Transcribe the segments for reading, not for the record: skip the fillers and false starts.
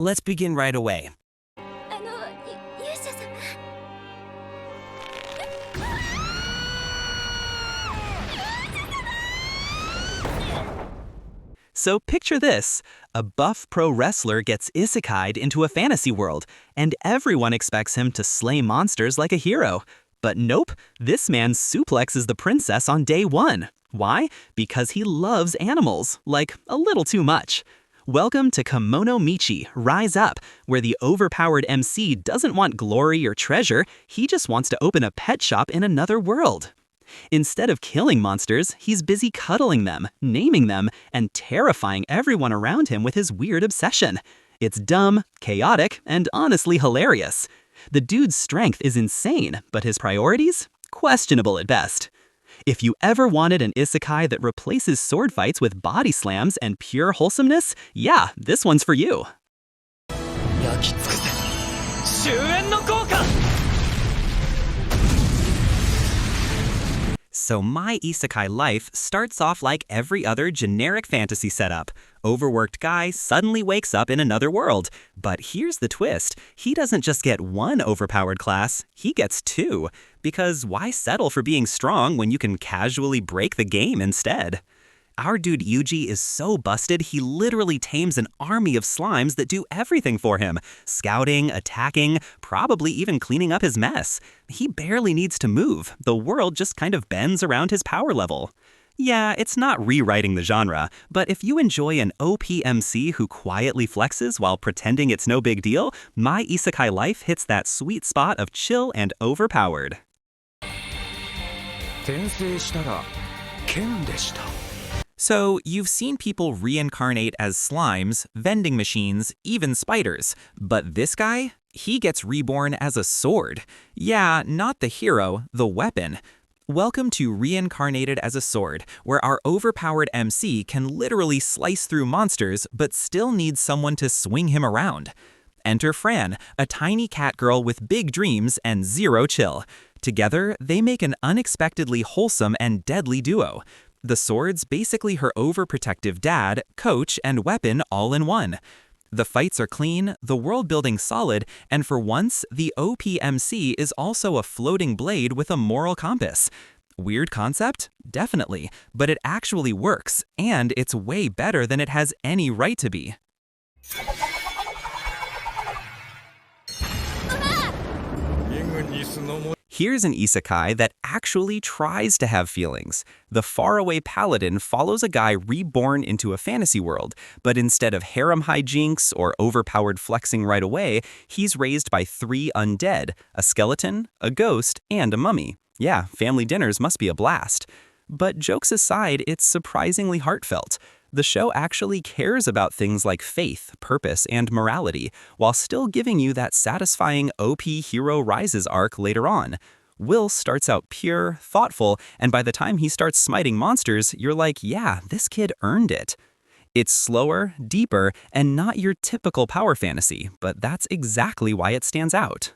Let's begin right away. 勇者様 So picture this. A buff pro wrestler gets isekai'd into a fantasy world, and everyone expects him to slay monsters like a hero. But nope, this man suplexes the princess on day one. Why? Because he loves animals, like a little too much. Welcome to Kemono Michi, Rise Up, where the overpowered MC doesn't want glory or treasure, he just wants to open a pet shop in another world. Instead of killing monsters, he's busy cuddling them, naming them, and terrifying everyone around him with his weird obsession. It's dumb, chaotic, and honestly hilarious. The dude's strength is insane, but his priorities? Questionable at best. If you ever wanted an isekai that replaces sword fights with body slams and pure wholesomeness, yeah, this one's for you. So My Isekai Life starts off like every other generic fantasy setup. Overworked guy suddenly wakes up in another world. But here's the twist. He doesn't just get one overpowered class, he gets two. Because why settle for being strong when you can casually break the game instead? Our dude Yuji is so busted he literally tames an army of slimes that do everything for him. Scouting, attacking, probably even cleaning up his mess. He barely needs to move. The world just kind of bends around his power level. Yeah, it's not rewriting the genre, but if you enjoy an OPMC who quietly flexes while pretending it's no big deal, My Isekai Life hits that sweet spot of chill and overpowered. 転生したら剣でした So, you've seen people reincarnate as slimes, vending machines, even spiders. But this guy? He gets reborn as a sword. Yeah, not the hero, the weapon. Welcome to Reincarnated as a Sword, where our overpowered MC can literally slice through monsters but still needs someone to swing him around. Enter Fran, a tiny cat girl with big dreams and zero chill. Together, they make an unexpectedly wholesome and deadly duo. The sword's basically her overprotective dad, coach, and weapon all in one. The fights are clean, the world building solid, and for once, the OPMC is also a floating blade with a moral compass. Weird concept? Definitely, but it actually works, and it's way better than it has any right to be. Here's an isekai that actually tries to have feelings. The Faraway Paladin follows a guy reborn into a fantasy world, but instead of harem hijinks or overpowered flexing right away, he's raised by 3 undead, a skeleton, a ghost, and a mummy. Yeah, family dinners must be a blast. But jokes aside, it's surprisingly heartfelt. The show actually cares about things like faith, purpose, and morality, while still giving you that satisfying OP hero rises arc later on. Will starts out pure, thoughtful, and by the time he starts smiting monsters, you're like, yeah, this kid earned it. It's slower, deeper, and not your typical power fantasy, but that's exactly why it stands out.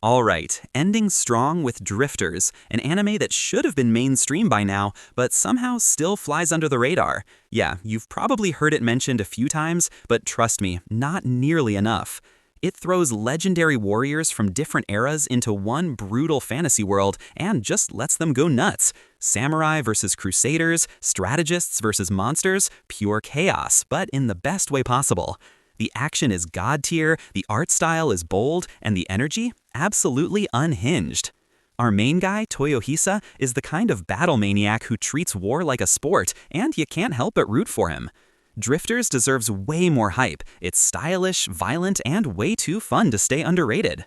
Alright, ending strong with Drifters, an anime that should have been mainstream by now, but somehow still flies under the radar. Yeah, you've probably heard it mentioned a few times, but trust me, not nearly enough. It throws legendary warriors from different eras into one brutal fantasy world and just lets them go nuts. Samurai versus crusaders, strategists versus monsters, pure chaos, but in the best way possible. The action is god tier, the art style is bold, and the energy, absolutely unhinged. Our main guy, Toyohisa, is the kind of battle maniac who treats war like a sport, and you can't help but root for him. Drifters deserves way more hype. It's stylish, violent, and way too fun to stay underrated.